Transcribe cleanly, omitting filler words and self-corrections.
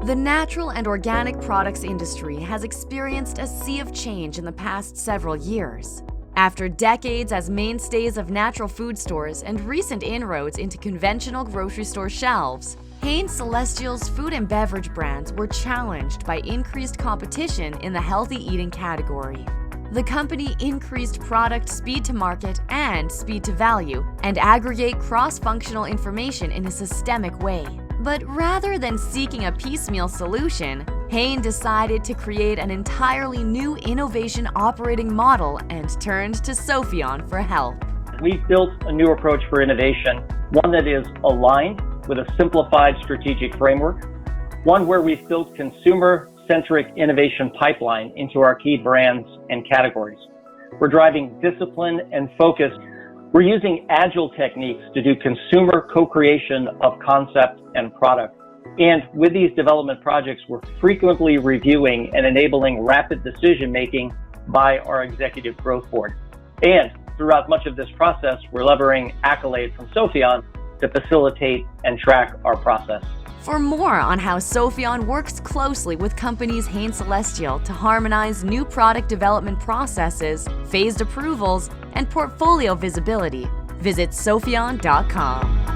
The natural and organic products industry has experienced a sea of change in the past several years. After decades as mainstays of natural food stores and recent inroads into conventional grocery store shelves, Hain Celestial's food and beverage brands were challenged by increased competition in the healthy eating category. The company increased product speed to market and speed to value and aggregate cross-functional information in a systemic way. But rather than seeking a piecemeal solution, Hain decided to create an entirely new innovation operating model and turned to Sopheon for help. We've built a new approach for innovation, one that is aligned with a simplified strategic framework, one where we've built consumer-centric innovation pipeline into our key brands and categories. We're driving discipline and focus. We're using agile techniques to do consumer co-creation of concept and product. And with these development projects, we're frequently reviewing and enabling rapid decision-making by our executive growth board. And throughout much of this process, we're leveraging accolades from Sopheon to facilitate and track our process. For more on how Sopheon works closely with companies Hain Celestial to harmonize new product development processes, phased approvals, and portfolio visibility, visit Sopheon.com.